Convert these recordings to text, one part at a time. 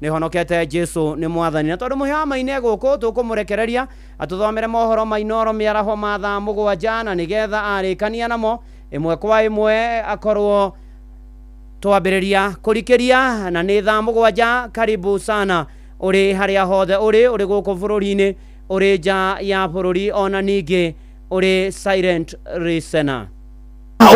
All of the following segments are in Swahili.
ni honokete Jesu ni mwathani na tondu muhia maine guku tukumurekereria atuthomere mohoro mainoro miaraho ma thaa 7 na nigetha arikania namo imwe kwa imwe akorwo twambiriria kurikiria na ni thaa 7. Karibu sana uri haria hothe uri guku bururi-ini uri nja ya bururi ona ningi uri silent listener.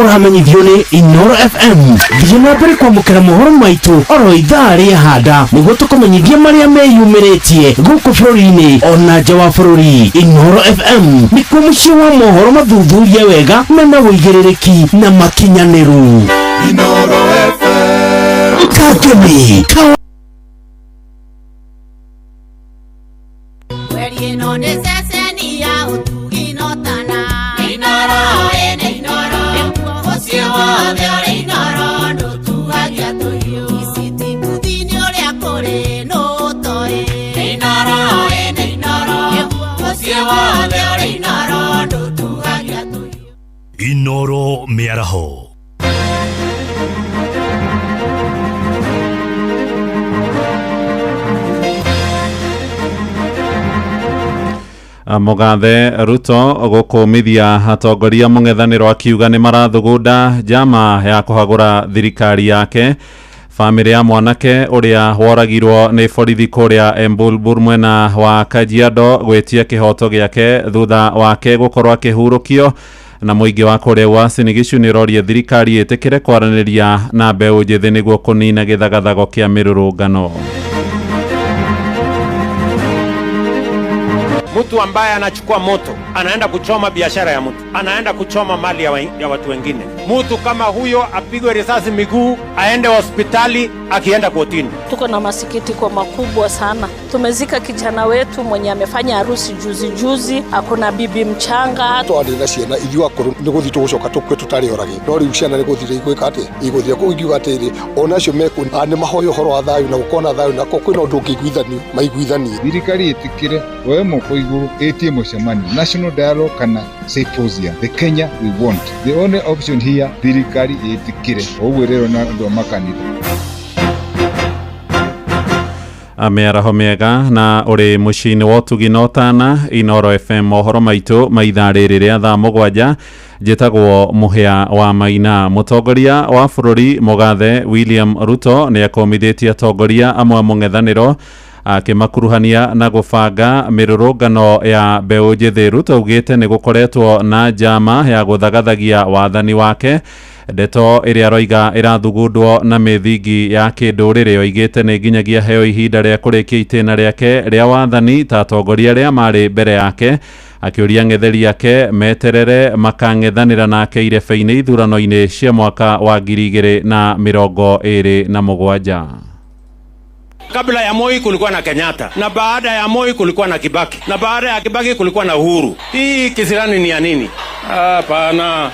Uramenyithio ni Inoro FM thiĩ na mbere kwamũkĩra mohoro maitũ oro ithaa rĩa handa nĩguo tũkũmenyithia marĩa meyumĩrĩtie gũkũ bũrũri-inĩ ona nja wa bũrũri. Inoro FM nĩkuo mũciĩ wa mohoro mathuthurie wega mena wũigĩrĩrĩki na makinyanĩru. Inoro FM Kakemi Inoro miaraho. Mugathe Ruto gukumithia atongoria mung'ethaniro akiuga ni marathugunda jama ya kuhagura thirikari yake. Family ya mwanake uria woragirwo ni borithi kuria Embulbur mwena wa Kajiado gwetia kihoto giake thutha wake gukorwo akihurukio na muingi wa kuria Uasin Gishu ni rorie thirikari itikire kwaraniria na mbeu njithi niguo kunina githagathago kia mirurungano. Mtu ambaye anachukua moto anaenda kuchoma biashara ya mtu, anaenda kuchoma mali ya watu wengine. Mtu kama huyo apigwe risasi miguu, aende hospitali, akienda kotini. Tuko na masikitiko makubwa sana. Tumezika kijana wetu mwenye amefanya harusi juzi, akona bibi mchanga. Twari na ciana ithua kuru niguthi tugucoka tukwe tutari oragi. No riu ciana niguthire igwika ati iguthia ku igiuga atiri onacio meku ani mahoyo horo wa thayu na ukona thayu na kwina undu ngiguithani maiguithani. Thirikari itikire we moko iguru etie mucemani national dialogue kana symposium. The Kenya we want. The only option here thirikari itikire ogwerero na ndo makanitha. Amearaho mega na uri mucini wotugi notana Inoro FM mohoro maitu maithariri ria thaa 7 jitagwo muhia wa maina. Mutongoria wa bururi Mugathe William Ruto ni akomithitie atongoria amwe mung'ethaniro akimakuruhania na gubanga mirurungano ya mbeu njithi. Ruto ugite ni gukoretwo na jama ya guthagathagia wathani wake. Ndeto iria roiga irathugundwo na mithingi ya kindurire oigite ni nginyagia heo ihinda ria kurikia itena riake ria wathani ta atongoria ria mari mbere yake, akiuria ng'etheri yake meterere makang'ethanira nake irebe-ini ithurano-ini cia mwaka wa 2027. Kabla ya Moi kulikuwa na Kenyatta, na baada ya Moi kulikuwa na Kibaki, na baada ya Kibaki kulikuwa na Uhuru. Hii kisirani ni ya nini? Hapana.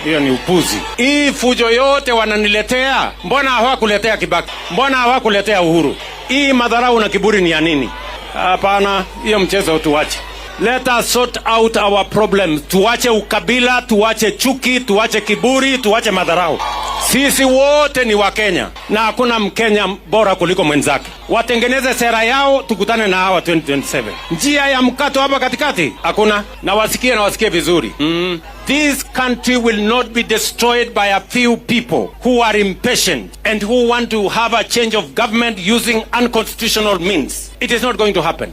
Hiyo ni upuzi. Hii fujo yote wananiletea, mbona hawakuletea Kibaki? Mbona hawakuletea Uhuru? Hii madharau na kiburi ni ya nini? Hapana, hiyo mchezo tuache. Let us sort out our problems. Tuache ukabila, tuache chuki, tuache kiburi, tuache madharau. Sisi wote ni wa Kenya na hakuna Mkenya bora kuliko mwenzake. Watengeneze sera yao, tukutane na hawa 2027. Njia ya mkato hapa katikati hakuna, na wasikie vizuri. This country will not be destroyed by a few people who are impatient and who want to have a change of government using unconstitutional means. It is not going to happen.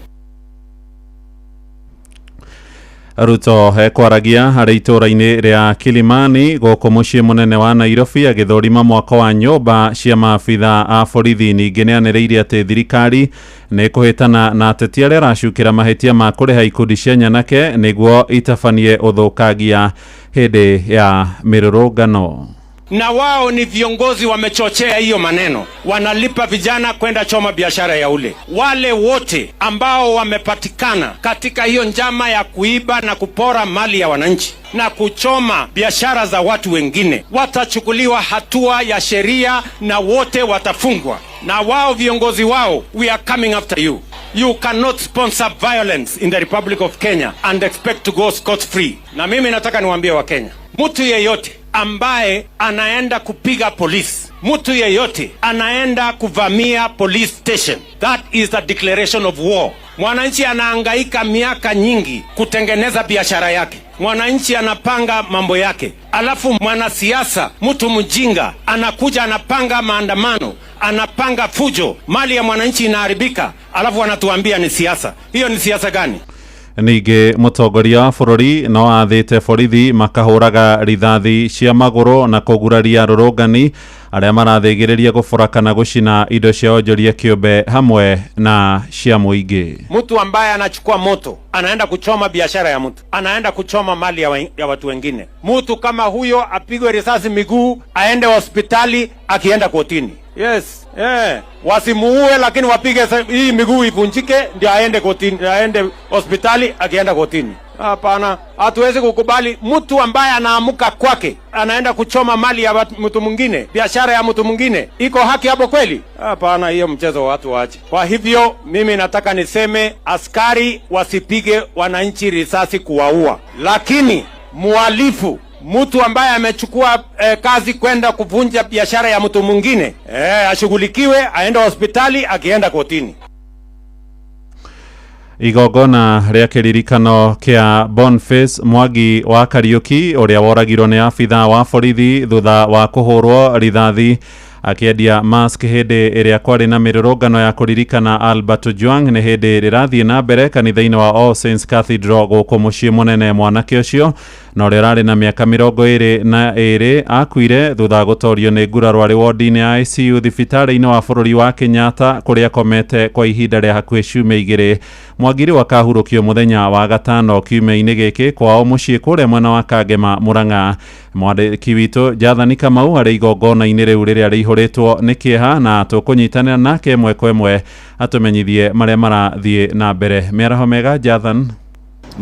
Ruto kwaragia harĩ itũra-inĩ ria Kilimani gũkũ muciĩ munene wa Nairobi agĩthũrima mwako wa nyũmba cia maabitha a borithi. Ningĩ nĩanĩrĩire atĩ thirikari nĩ kũhĩtana na ateti arĩa aracukĩra mahĩtia ma kũrĩha ikundi cia nyanake nĩguo itabanie ũthũkangia hĩndĩ ya mĩrũrũngano. Na wao ni viongozi wamechochea hiyo maneno, wanalipa vijana kwenda choma biashara ya ule. Wale wote ambao wamepatikana katika hiyo njama ya kuiba na kupora mali ya wananchi na kuchoma biashara za watu wengine watachukuliwa hatua ya sheria na wote watafungwa. Na wao viongozi wao, we are coming after you. You cannot sponsor violence in the Republic of Kenya and expect to go scot-free. Na mimi nataka niwaambie wa Kenya, mtu yeyote ambaye anaenda kupiga polisi, mtu yeyote anaenda kuvamia police station, that is a declaration of war. Mwananchi anahangaika miaka nyingi kutengeneza biashara yake, mwananchi anapanga mambo yake, alafu mwanasiasa, mtu mjinga, anakuja anapanga maandamano, anapanga fujo, mali ya mwananchi inaharibika, alafu anatuambia ni siasa. Hiyo ni siasa gani? Ningĩ mũtongoria wa bũrũri no athĩte borithi makahũraga rithathi cia magũrũ na kũguraria rũrũngani arĩa marathĩgĩrĩria gũbora kana gũcina indo cia onjoria kĩũmbe hamwe na cia mũingĩ. Mtu ambaye anachukua moto anaenda kuchoma biashara ya mtu, anaenda kuchoma mali ya watu wengine. Mtu kama huyo apigwe risasi miguu, aende hospitali, akienda kotini. Yes, wasimuue, lakini wapige hii miguu ivunjike ndio aende kotini, aende hospitali, akienda kotini. Hapana, hatuwezi kukubali mtu ambaye anaamuka kwake anaenda kuchoma mali ya mtu mwingine, biashara ya mtu mwingine. Iko haki hapo kweli? Hapana, hiyo mchezo watu waache. Kwa hivyo mimi nataka niseme askari wasipige wananchi risasi kuwaua, lakini muhalifu, mtu ambaye amechukua kazi kwenda kuvunja biashara ya mtu mwingine, ashughulikiwe, aende hospitali, akienda kotini. Igongona rĩa kĩririkano kĩa Boniface Mwangi wa Kariuki ũrĩa woragirwo nĩ abithaa wa borithi thutha wa kũhũrwo rithathi akĩendia mask hĩndĩ ĩrĩa kwarĩ na mĩrũrũngano ya kũririkana Albert Ojwang nĩ hĩndĩ rĩrathiĩ na mbere kanitha-inĩ wa All Saints Cathedral gũkũ mũciĩ mũnene mwanake ũcio na ũrĩa ũrarĩ na mĩaka 22 akuire thutha wa gũtorio nĩ nguraro arĩ wodi-inĩ ya ICU thibitarĩ-inĩ wa bũrũri wa Kenyatta kũrĩa akomete kwa ihinda rĩa hakuhĩ ciumia 2. Mwangi rĩu akahurũkio mũthenya wa gatano kiumia-inĩ gĩkĩ kwao mũciĩ kũrĩa mwena wa Kangema, Murang'a. Mwandĩki witũ Jathani Kamau harĩ igongona-inĩ rĩu rĩrĩa rĩihũrĩtwo nĩ kĩeha na tũkũnyitanĩra nake ĩmwe kwa ĩmwe atũmenyithie marĩa marathiĩ na mbere. Mĩaraho mega Jathan.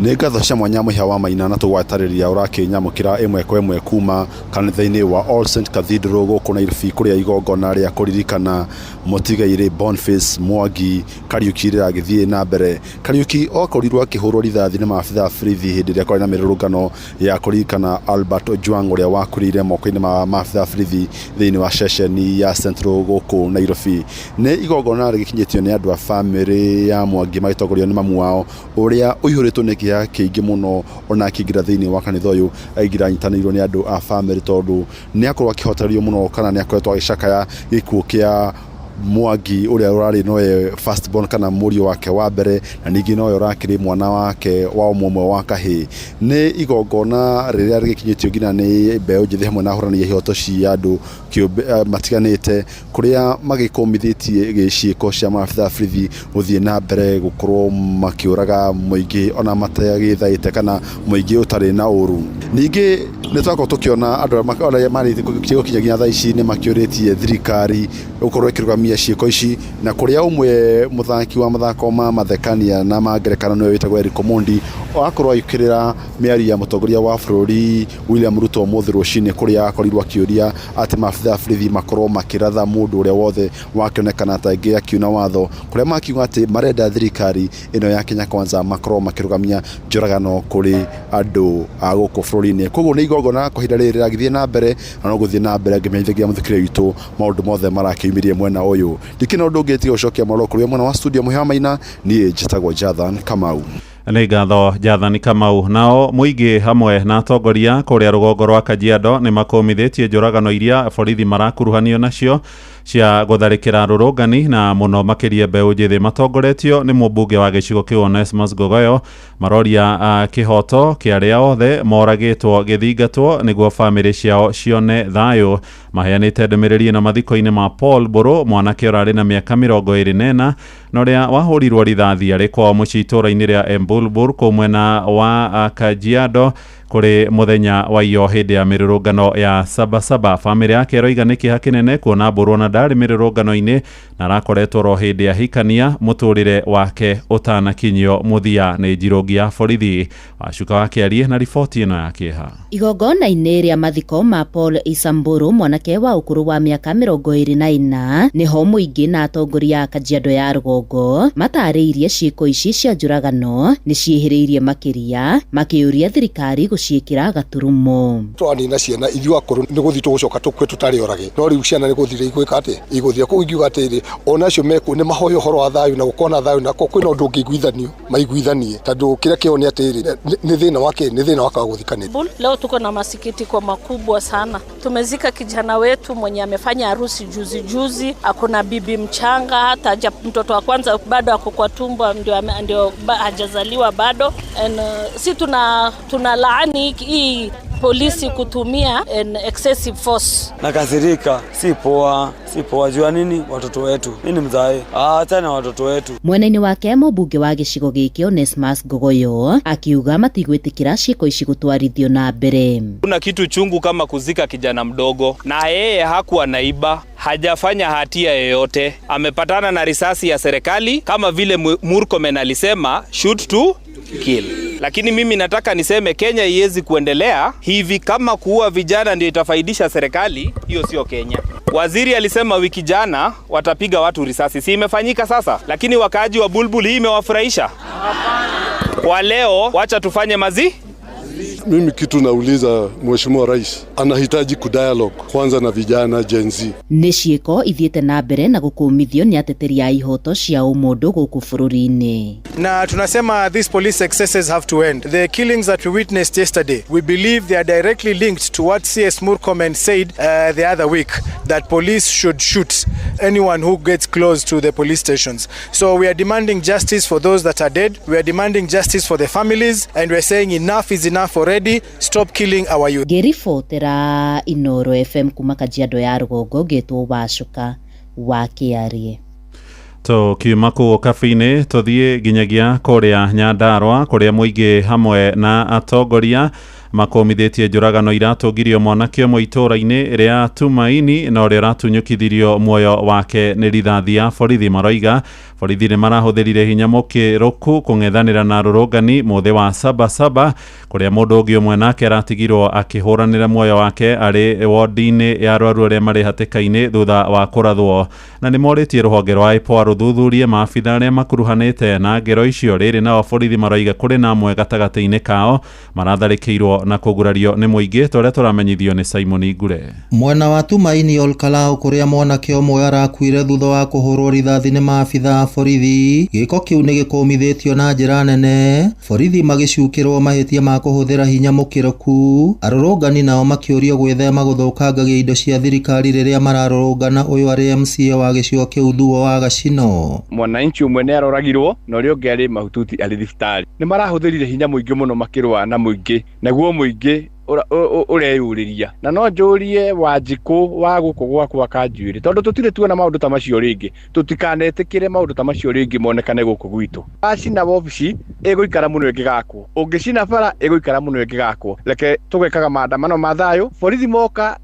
Nĩ ngatho cia mwanya mũhĩa wa Maina na tũgwatarĩria ũrakĩnyamũkĩra ĩmwe kwa ĩmwe kuma kanitha-inĩ wa All Saints Cathedral gũkũ Nairobi kũrĩa igongona rĩa kũririkana mũtigairĩ Boniface Mwangi Kariuki rĩragĩthiĩ na mbere. Kariuki okorirwo akĩhũrwo rithathi nĩ maabithaa borithi hĩndĩ ĩrĩa kwarĩ na mĩrũrũngano ya kũririkana Albert Ojwang ũrĩa wakuĩrĩire moko-inĩ ma maabithaa borithi thĩinĩ wa ceceni ya Central gũkũ Nairobi. Nĩ igongona rĩgĩkinyĩtio nĩ andũ a bamĩrĩ ya Mwangi magĩtongorio nĩ mamu wao ũrĩa ũihũrĩtwo nĩ kĩeha kĩingĩ mũno, ona akĩingĩra thĩinĩ wa kanitha ũyũ aingĩra nyitanĩirwo nĩ andũ a bamĩrĩ tondũ nĩ akorwo akĩhotererio mũno kana nĩ akoretwo agĩcakaya gĩkuũ kĩa Mwangi ũrĩa ũrarĩ nowe first born kana mũriũ wake wa mbere na ningĩ nowe ũrakĩrĩ mwana wake wa ũmwe wa kahĩ. Nĩ igongona rĩrĩa rĩgĩkinyĩtio nginya nĩ mbeũ njĩthĩ hamwe na ahũranĩri ihooto cia andũ matiganĩte kũrĩa magĩkũmithĩtie ciĩko cia maabithaa borithi gũthiĩ na mbere gũkorwo makĩũraga mũingĩ ona matagĩthaĩte kana mũingĩ ũtarĩ na ũru. Ningĩ nĩ twakorwo tũkĩona andũ arĩa marĩ gũkinya nginya thaa ici nĩ makĩũrĩtie thirikari gũkorwo ĩkĩrũgamia ciĩko ici na kũrĩa ũmwe mũthaki wa mathako ma mathekania na mangerekano nĩwe wĩtagwo Eric Omondi akorwo agĩkĩrĩra mĩario ya mũtongoria wa bũrũri William Ruto ũmũthĩ rũcinĩ kũrĩa akorirwo akĩũria atĩ maabithaa borithi makorwo makĩratha mũndũ ũrĩa wothe wakĩonekana ta ingĩ akiuna watho, kũrĩa makiuga atĩ marenda thirikari ĩno ya Kenya Kwanza makorwo makĩrũgamia njũragano kũrĩ andũ a gũkũ bũrũri-inĩ. Koguo nĩ igongona kwa ihinda rĩrĩ rĩragĩthiĩ na mbere na no gũthiĩ na mbere ngĩmenyithagia mũthikĩrĩria witũ maũndũ mothe marakĩumĩrie mwena ũyũ. Ndikĩna ũndũ ũngĩ tiga gũcokia marũa kũrĩ mwena wa studio mũhĩa wa Maina, niĩ njĩtagwo Jathan Kamau. Nĩ ngatho Jathani Kamau. Nao mũingĩ hamwe na atongoria kũrĩa rũgongo rwa Kajiado nĩ makũmithĩtie njũragano iria borithi marakuruhanio nacio cia gũtharĩkĩra rũrũngani na mũno makĩria mbeũ njĩthĩ matongoretio nĩ mũmbunge wa gĩcigo kĩu Onesmus Gogoyo maroria kĩhoto kĩa arĩa othe moragĩtwo gĩthingatwo nĩguo bamĩrĩ ciao cione thayũ. Maheanĩte ndũmĩrĩri ĩno mathiko-inĩ ma Paul Mbũrũ, mwanake ũrarĩ na mĩaka 24 na ũrĩa wahũrirwo rithathi arĩ kwao mũciĩ itũũra-inĩ rĩa Embulbur kũu mwena wa Kajiado kũrĩ mũthenya wa iyo hĩndĩ ya mĩrũrũngano ya Sabasaba. Bamĩrĩ yake ĩroiga nĩ kĩeha kĩnene kuona Mbũrũ na ndarĩ mĩrũrũngano-inĩ na arakoretwo ro hĩndĩ ya hikania mũtũrĩre wake ũtanakinyio mũthia nĩ njirũngi ya borithi. Wacuka wakĩarie na riboti ĩno ya kĩeha. Igongona-inĩ rĩa mathiko ma Paul Isamburu, mwanake wa ũkũrũ wa mĩaka 24, nĩho mũingĩ na atongoria a Kajiado ya rũgongo matarĩirie ciĩko ici cia njũragano nĩ ciĩhĩrĩirie makĩria, makĩũria thirikari guciikira gaturumo. Twani na ciana ithu akuru ni guthi tugucoka tukwe tutari orage no riu ciana ni guthire igwika ati iguthia ku ingiuga atiri onacio meku ni mahoyo horo wa thayu na gukona thayu na kwina undu ngiguithania maiguithanie tondu kiria kioni atiri ni thina wake ni thina waka guthikania. Leo tuko na masikitiko makubwa sana. Tumezika kijana wetu mwenye amefanya harusi juzi, akona bibi mchanga, hata mtoto wa kwanza bado ako kwa tumbo, ndio hajazaliwa bado. Si tuna laani hii polisi kutumia excessive force. Nakasirika, si poa jua nini watoto wetu. Nini mzae? Tena watoto wetu. Mwena-ini wake mũmbunge wa gĩcigo gĩkĩ Onesmus Gogoyo akiuga matigwĩtĩkĩra ciĩko ici gũtwarithio na mbere. Kuna kitu chungu kama kuzika kijana mdogo, na yeye hakuwa naiba, hajafanya hatia yoyote. Amepatana na risasi ya serikali kama vile Murkomen alisema shoot to kill. Lakini mimi nataka niseme Kenya iwezi kuendelea hivi kama kuua vijana ndio itafaidisha serikali. Hiyo sio Kenya. Waziri alisema wiki jana watapiga watu risasi. Si imefanyika sasa? Lakini wakaaji wa Bulbul hii imewafurahisha? Kwa leo wacha tufanye Mimi kitu nauliza Mheshimiwa Rais, anahitaji kudialogue kwanza na vijana Gen Z. Nĩ ciĩko ithiĩte na mbere na gũkũmithio nĩ ateteri a ihoto cia ũmũndũ gũkũ bũrũri-inĩ. Na tunasema these police excesses have to end. The killings that we witnessed yesterday, we believe they are directly linked to what CS Murkomen said the other week, that police should shoot anyone who gets close to the police stations. So we are demanding justice for those that are dead. We are demanding justice for the families, and we are saying enough is enough already. Stop killing our youth. Ngĩribotera Inoro FM kuma Kajiado ya Rũgongo ngĩtwo Wacuka wa Kĩarie. Tukiuma kũu kabi-inĩ tũthiĩ nginyagia kũrĩa Nyandarua kũrĩa mũingĩ hamwe na atongoria makomithĩtie njũragano iratũngirio mwanake ũmwe itũũra-inĩ rĩa Tumaini na ũrĩa ũratunyũkithirio muoyo wake nĩ rithathi ya borithi. Maroiga borithi nĩ marahũthĩrire hinya mũkĩrũku kũng'ethanĩra na rũrũngani mũthĩ wa Sabasaba kũrĩa mũndũ ũngĩ ũmwe nake aratigirwo akĩhũranĩra muoyo wake arĩ wodi-inĩ ya arwaru arĩa marĩ hatĩka-inĩ thutha wa kũrathwo. Na nĩ morĩtie rũhonge rwa IPOA rũthuthurie maabitha arĩa makuruhanĩte na ngero icio. Rĩrĩ nao borithi maroiga kũrĩ na amwe gatagatĩ-inĩ kao maratharĩkĩirwo na kũgurario nĩ mũingĩ tũrĩa tũramenyithio nĩ Simon Ngure. Mwena wa Tumaini Olkalau kũrĩa mwanake ũmwe arakuire thutha wa kũhũrwo rithathi nĩ maabitha a borithi. Gĩko kĩu nĩ gĩkũmithĩtio na njĩra nene, borithi magĩcukĩrwo mahĩtia ma kũhũthĩra hinya mũkĩrũku, arũrũngani nao makĩũrio gwĩthema gũthũkangagia indo cia thirikari rĩrĩa mararũrũngana. Ũyũ arĩ MCA wa gĩcigo kĩu Thuo wa Gacino. Mwananchi ũmwe nĩ aroragirwo na ũrĩa ũngĩ arĩ mahututi arĩ thibitarĩ. Nĩ marahũthĩrire hinya mũingĩ mũno makĩrũa na mũingĩ, naguo mũingĩ ureyuriria na no njurie Wanjiku wa guku gwakwa Kanjuĩrĩ tondu tutire tuona maundu ta macio ringi tutikanetikire maundu ta macio ringi monekane guku gwitu. Acina wobici iguikara muno ingigakwo, ungicina bara iguikara muno ingigakwo. Reke tugekaga maandamano ma thayu, borithi moka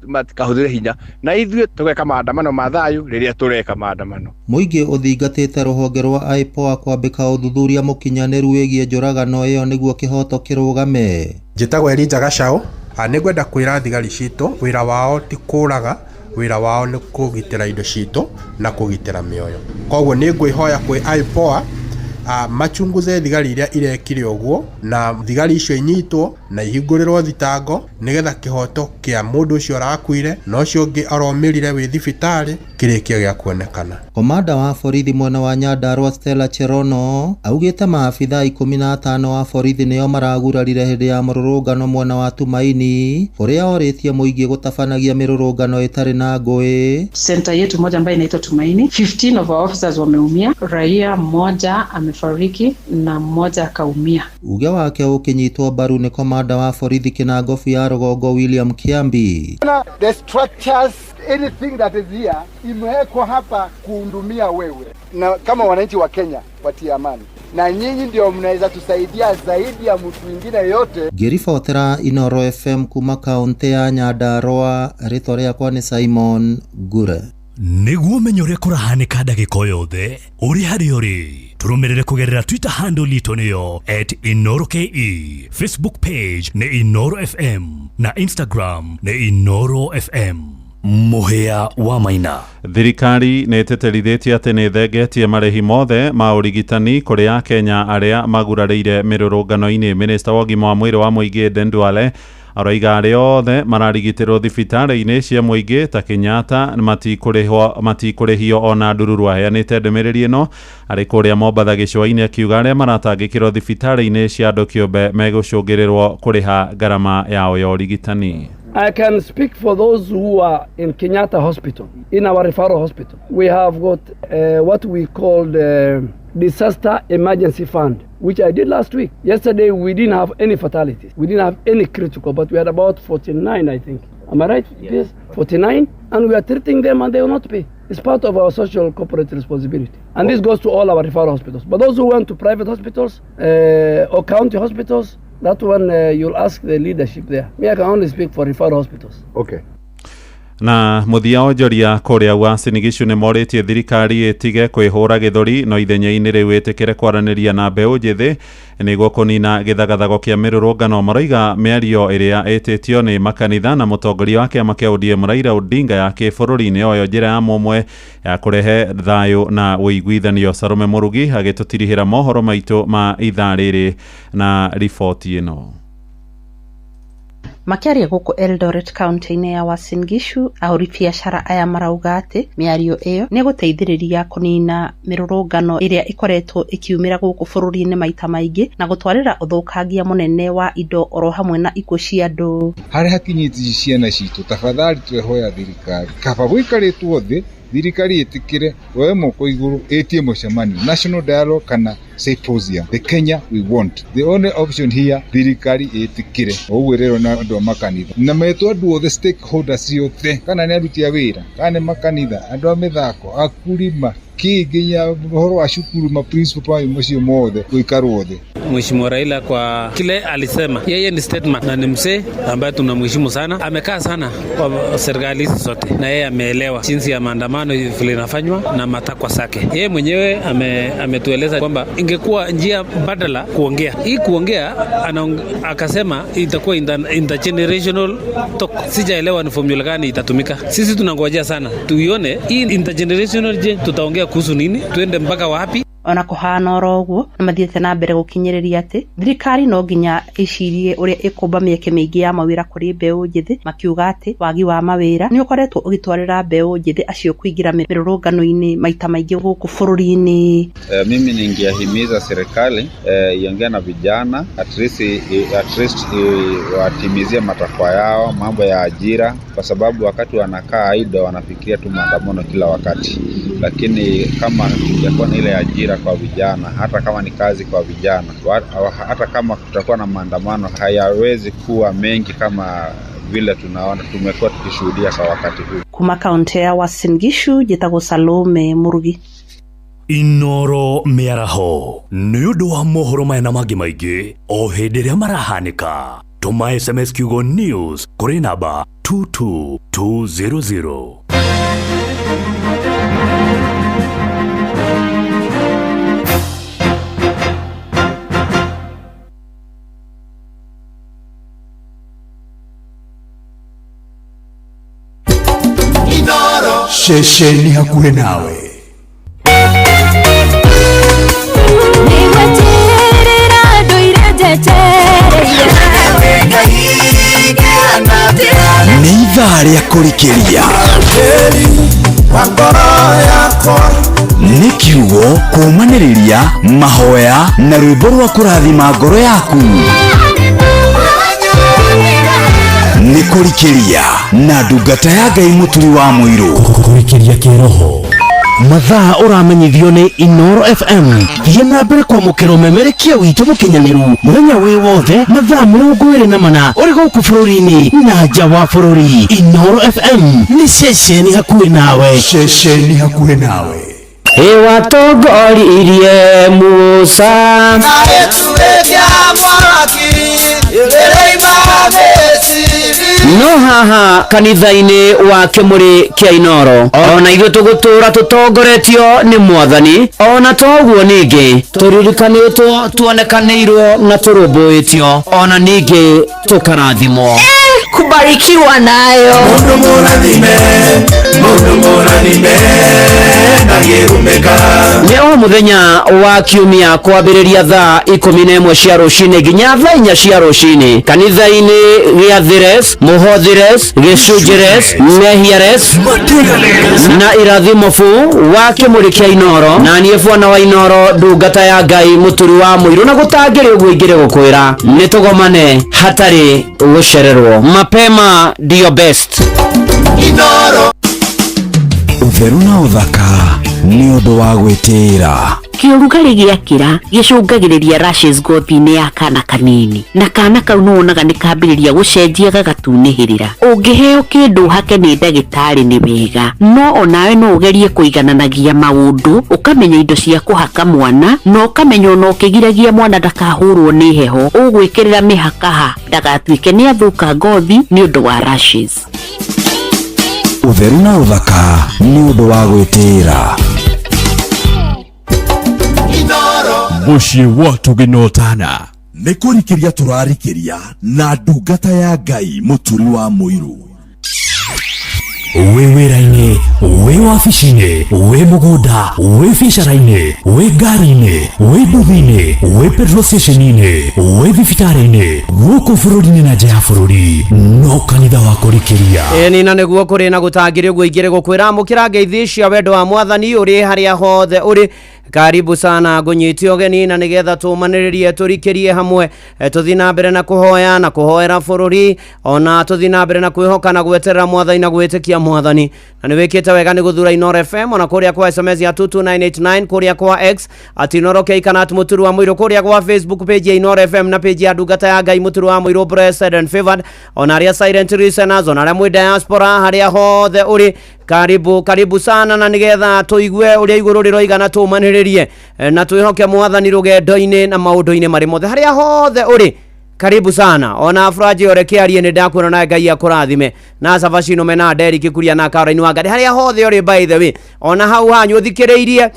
matikahũthĩre hinya, na ithuĩ tugeka maandamano ma thayu rĩrĩa tureka maandamano. Mũingĩ ũthingatĩte rũhonge rwa IPOA kwambĩka ũthuthuria mũkinyanĩru wĩgiĩ njũragano ĩyo nĩguo kĩhoto kĩrũgame. Njĩtagwo Elijah Gacaũ, nĩngwenda kwĩra thigari citũ wĩra wao ti kũraga, wĩra wao nĩ kũgitĩra indo citũ na kũgitĩra mĩoyo. Koguo nĩ ngwĩhoya kwĩ IPOA machunguze thigari iria irekire ũguo na thigari icio inyitwo na ihingũrĩrwo thitango nĩgetha kĩhoto kĩa mũndũ ũcio arakuire na ũcio ũngĩ aromĩrire wĩ thibitarĩ kĩrĩkia gĩa kuonekana. Komanda wa borithi mwena wa Nyandarua Stella Cherono augĩte maabitha 15 wa borithi nĩo maragurarire hĩndĩ ya mũrũrũngano mwena wa Tumaini ũrĩa orĩtie mũingĩ gũtabanagia mĩrũrũngano ĩtarĩ na ngũĩ. Center yetu moja ambayo inaitwa Tumaini, 15 of our officers wameumia, raia mmoja amefariki na mmoja akaumia. Uge wake ukinyitwa mbaru ni komanda wa borithi Kinangofu ya Rũgongo William Kiambi. The structures, anything that is here imewekwa hapa kuhudumia wewe na kama wananchi wa Kenya watie amani, na nyinyi ndio mnaweza tusaidia zaidi ya mtu mwingine yote. Ngĩribotera Inoro FM kuma kaunti ya Nyandarua, rĩtwa rĩakwa nĩ Simon Ngure. Nĩguo menye ũrĩa kũrahanĩka ndagĩka yothe ũrĩ harĩa ũrĩ, tũrũmĩrĩre kũgerera Twitter handle itũ nĩyo @InoroKE, Facebook page nĩ Inoro FM na Instagram nĩ Inoro FM. Muhea wa Maina. Thirikari nĩ ĩtĩtĩrithĩtie atĩ nĩ thengetie marĩhi mothe ma ũrigitani kũrĩ Akenya arĩa magurarĩire mĩrũrũngano-inĩ. Minista wa ũgima wa mwĩrĩ wa mũingĩ Aden Duale aroiga arĩa othe mararigitĩrwo thibitarĩ-inĩ cia mũingĩ ta Kenyatta matikũrĩhio ona ndururu. Aheanĩte ndũmĩrĩri ĩno arĩ kũrĩa Mombatha gĩcũa-inĩ, akiuga arĩa maratangĩkĩrwo thibitarĩ-inĩ cia andũ kĩũmbe megũcũngĩrĩrwo kũrĩha ngarama yao ya ũrigitani. I can speak for those who are in Kenyatta Hospital, in our referral hospital. We have got what we call the Disaster Emergency Fund, which I did last week. Yesterday, we didn't have any fatalities. We didn't have any critical, but we had about 49, I think. Am I right? Yes, 49. And we are treating them and they will not pay. It's part of our social corporate responsibility. And this goes to all our referral hospitals. But those who went to private hospitals or county hospitals, that one you'll ask the leadership there. Me, I can only speak for referral hospitals. Okay. Na muthia onjoria kuria Uasin Gishu nĩ morĩtie thirikari ĩtige kwĩhũra gĩthũri no ithenya-inĩ rĩu ĩtĩkĩre kwaranĩria na mbeũ njĩthĩ nĩguo kũnina gĩthagathago kĩa mĩrũrũngano. Maroiga mĩario ĩrĩa ĩtĩtio nĩ makanitha na mũtongoria wa kĩama kĩa ODM Raila Odinga ya kĩbũrũri nĩyo njĩra ya mũmwe ya kũrehe thayũ na ũiguithanio. Salome Murugi agĩtũtirihĩra mohoro maitũ ma ithaa rĩrĩ na riboti ĩno. Makiaria guku Eldoret County-inĩ ya Uasin Gishu, ahũri biacara aya marauga atĩ mĩario ĩyo nĩ gũteithĩrĩria kũnina mĩrũrũngano ĩrĩa ĩkoretwo ĩkiumĩra gũkũ bũrũri-inĩ maita maingĩ na gũtwarĩra ũthũkangia mũnene wa indo oro hamwe na ikuũ cia andũ. Harĩ hakinyĩtie ciana citũ, tafadhali twehoya thirikari kaba gũikarĩtwo thĩ, thirikari ĩtĩkĩre woe moko igũrũ ĩtie mũcemanio, national dialogue kana symposium, the Kenya we want. The only option here, thirikari ĩtĩkĩre ũguo rero na andũ makanitha na metwo andũ othe stakeholders ciothe, kana nĩ aruti a wĩra, kana nĩ makanitha, andũ a mĩthako, akurima, nginya ũhoro wa cukuru, ma principal macio mothe gũikarwo thĩ. Mheshimiwa Raila kwa kile alisema, yeye ni statement na ni mzee ambaye tunamheshimu sana. Amekaa sana kwa serikali hizi zote na yeye ameelewa jinsi ya maandamano vile inafanywa na matakwa zake. Yeye mwenyewe ametueleza kwamba ingekuwa njia badala kuongea. Hii kuongea akasema itakuwa intergenerational talk. Sijaelewa ni formula gani itatumika. Sisi tunangojea sana tuione hii intergenerational je tutaongea kuhusu nini, tuende mpaka wapi. Ona kũhana oro ũguo na mathiĩte na mbere gũkinyĩrĩria atĩ thirikari no nginya ĩcirie ũrĩa ĩkũmba mĩeke mĩingĩ ya mawĩra kũrĩ mbeũ njĩthĩ, makiuga atĩ wagi wa mawĩra nĩ ũkoretwo ũgĩtwarĩra mbeũ njĩthĩ acio kuingira mĩrũrũngano-inĩ maita maingĩ gũkũ bũrũri-inĩ. Mimi ningehimiza serikali iongee na vijana at least watimizie matakwa yao, mambo ya ajira, kwa sababu wakati wanakaa idle wanafikiria tu maandamano kila wakati. Lakini kama tungekuwa na ile ajira kwa vijana, hata kama ni kazi kwa vijana, hata kama kutakuwa na maandamano hayawezi kuwa mengi kama vile tunaona tumekuwa tukishuhudia kwa wakati huu. Kuma kaunti ya Uasin Gishu, njĩtagwo Salome Murugi. Inoro mĩaraho nĩ ũndũ wa mohoro maya na mangĩ maingĩ o hĩndĩ ĩrĩa marahanĩka. Tũma SMS kiugo news kũrĩ namba 22200. Shesheni hakuhe nawe. Ni idhaa rĩa kũrikĩria nĩ kiugo kũmanĩrĩria mahoya na rwĩmbo rwa kũrathima ngoro yaku. Nĩ kũrikĩria na ndungata ya Ngai mũturi wa mũirũ. Kũrikĩria kĩroho mathaa ũramenyithio nĩ Inoro FM. Thiĩ na mbere kwamũkĩra ũmemerekia witũ mũkinyanĩru mũthenya wĩ wothe mathaa 24 ũrĩ gũkũ bũrũri-inĩ na nja wa bũrũri. Inoro FM nĩ ceceni hakuhĩ nawe. Ceceni hakuhĩ nawe. Watongoririe Musa no haha kanitha-inĩ wa kĩmũrĩ kĩa Inoro ona ithuĩ tũgũtũra tũtongoretio nĩ Mwathani, ona toguo ningĩ tũririkanĩtwo tuonekanĩirwo na tũrũmbũĩtio, ona ningĩ tũkarathimwo. kubarikiwa nayo. Nĩ mũthenya wa kiumia kwambĩrĩria thaa 11 cia rũcinĩ nginya thaa 4 cia rũcinĩ kanitha-inĩ gĩa Thires, Mũhothires, Gĩcunjĩres, Mehiares na irathimo fu wa kĩmũrĩ kĩa Inoro, na niĩ Bwana wa Inoro ndungata ya Ngai mũturi wa mũirũ, na gũtangĩrĩ ũguo ingĩrĩ gũkwĩra nĩ tũgomane hatarĩ gũcererwo. Mapema ndio best. Ũtheru na ũthaka nĩ ũndũ wa gwĩtĩĩra. Kĩũrugarĩ gĩakĩra gĩcũngagĩrĩria rashes ngothi-inĩ ya kana kanini, na kana kau nĩwonaga nĩ kambĩrĩria gũcenjia gagatunĩhĩrĩra. Ũngĩheo kĩndũ hake nĩ ndagĩtarĩ nĩ wega, no onawe no ũgerie kũigananagia maũndũ, ũkamenya indo cia kũhaka mwana, na ũkamenya ona ũkĩgiragia mwana ndakahũrwo nĩ heho, ũgwĩkĩrĩra mĩhakaha ndagatuĩke nĩ athũka ngothi nĩ ũndũ wa rashes. Ũtheru na ũthaka nĩ ũndũ wa gwĩtĩĩra. Mũciĩ watu ginotana nĩ kũrikĩria tũrarikĩria na ndungata ya Ngai mũturi wa mũirũ. Wĩ wĩra-inĩ, wĩ wabici-inĩ, wĩ mũgũnda, wĩ biacara-inĩ, wĩ ngari-inĩ, wĩ nduthi-inĩ, wĩ petrol station-inĩ, wĩ thibitarĩ-inĩ, gũkũ bũrũri-inĩ na nja ya bũrũri, no kanitha wa kũrikĩria. Ĩni na nĩguo kũrĩ na gũtangĩrĩ ũguo ingĩrĩ gũkwĩra mũkĩra ngeithi cia wendo wa Mwathani ũrĩ harĩa hothe ũrĩ. Karibu sana ngũnyiti ũgeni na nĩgetha tũmanĩrĩrie tũrikĩrie hamwe, tũthiĩ na mbere na kũhoya na kũhoera bũrũri, ona tũthiĩ na mbere na kwĩhoka na gweterera Mwathani na gwĩtĩkia Mwathani. Na nĩ wĩkĩte wega nĩ gũthura Inoro FM, ona kũrĩa kwa SMS ya 22989, kũrĩa kwa X @InoroK kana mũturi wa mũirũ, kũrĩa kwa Facebook page ya Inoro FM na page ya ndungata ya Ngai mũturi wa mũirũ, blessed and favored, ona arĩa silent listeners, ona arĩa mwĩ diaspora harĩa hothe ũrĩ. Karibu sana, na nĩgetha tũigue ũrĩa igũrũ rĩroigana tũmanĩrĩrie na twĩhoke Mwathani rũgendo-inĩ na maũndũ-inĩ marĩ mothe harĩa hothe ũrĩ. Karibu sana. Ona Fraji orekearie nĩ ndakwĩra na Ngai akũrathime, na Savashino mena Derek Kuria na Caroline Wangari harĩa hothe ũrĩ. By the way, ona hau hanyu thikĩrĩirie,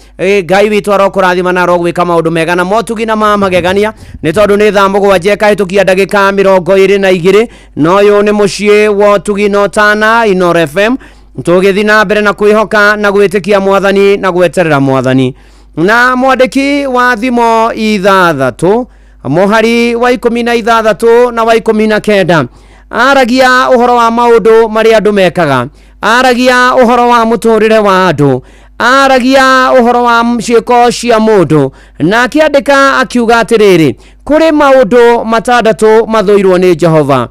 Ngai witũ arokũrathima na arogwĩka maũndũ mega na motugi na magegania, nĩ tondũ nĩ thaa mũgwanja kahĩtũkia ndagĩka 22 na ũyũ nĩ mũciĩ wa Tugi Notana Inoro FM. Tũgĩthiĩ na mbere na kwĩhoka na gwĩtĩkia Mwathani na gweterera Mwathani. Na mwandĩki wa thimo ithathatũ, mũhari wa 16 na wa 19 aragia ũhoro wa maũndũ marĩa andũ mekaga, aragia ũhoro wa mũtũrĩre wa andũ, aragia ũhoro wa ciĩko cia mũndũ, na akĩandĩka akiuga atĩrĩrĩ, kũrĩ maũndũ matandatũ mathũirwo nĩ Jehova,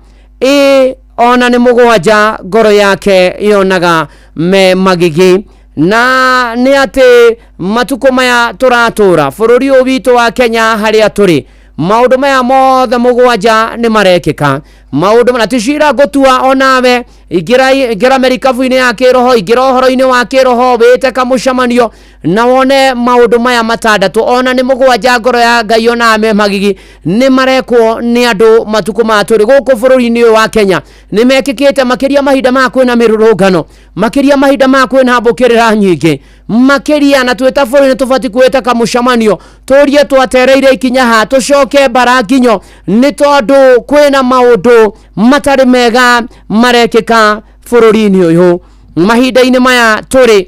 ona nĩ mũgwanja ngoro yake yonaga me magigi, na nĩ atĩ matukũ maya tũratũra bũrũri ũyũ witũ wa Kenya harĩa tũrĩ, maũndũ maya mothe mũgwanja nĩ marekĩka. Maũndũ na tishira gũtua onawe ingĩra merikabu-inĩ ya kĩroho, ingĩra ũhoro-inĩ wa kĩroho, wĩte kamũcemanio na wone maũndũ maya matandatũ, ona nĩ mũgwanja ngoro ya Ngai ona me magigi, nĩ marekwo nĩ andũ matukũ ma tũrĩ gũkũ bũrũri-inĩ ũyũ wa Kenya. Nĩ mekĩkĩte makĩria mahinda ma kwĩna mĩrũrũngano, makĩria mahinda ma kwĩna mbũkĩrĩra nyingĩ, makĩria na twĩta bũrũri nĩ tũbatiĩ kwĩta kamũcemanio, tũrie twatereire ikinya ha tũcoke bara nginyo, nĩ tondũ kwĩna maũndũ matarĩ mega marekĩka bũrũri-inĩ ũyũ mahinda-inĩ maya tũrĩ.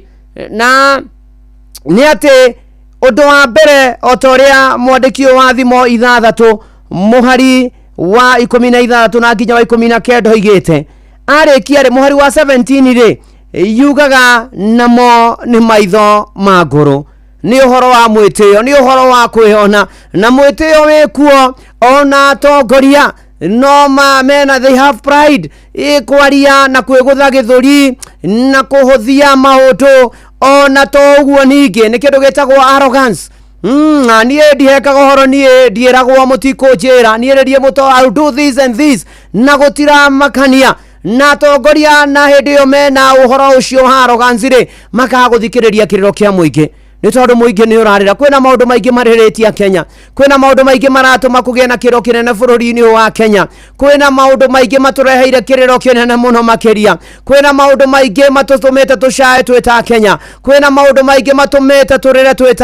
Na nĩ atĩ ũndũ wa mbere, o ta ũrĩa mwandĩki wa thimo ithathatũ mũhari wa 16 na nginya wa 19 oigĩte, arĩkia rĩ mũhari wa 17 rĩ yugaga namo nĩ maitho ma ngũrũ, nĩ ũhoro wa mwĩtĩo, nĩ ũhoro wa kwĩona, na mwĩtĩo wĩkuo ona atongoria no mena, they have pride, kwaria na kwĩgũtha gĩthũri na kũhũthia maũndũ, ona to ũguo ningĩ nĩ kĩndũ gĩtagwo arrogance. Niĩ ndihekaga ũhoro, niĩ ndieragwo mũtikũnjĩra, niĩ rĩrie mũto I'll do this and this, na gũtira makania na atongoria na hĩndĩ ĩyo mena ũhoro ũcio wa arrogance rĩ makaga gũthikĩrĩria kĩrĩro kĩa mũingĩ, nĩ tondũ mũingĩ nĩ ũrarĩra. Kwĩna maũndũ maingĩ marĩrĩtie Kenya, kwĩna maũndũ maingĩ maratũma kũgĩe na kĩrĩro kĩnene bũrũri-inĩ wa Kenya, kwĩna maũndũ maingĩ matũreheire kĩrĩro kĩnene mũno makĩria, kwĩna maũndũ maingĩ matũtũmĩte tũcae twĩta Kenya, kwĩna maũndũ maingĩ matũmĩte tũrĩre twĩta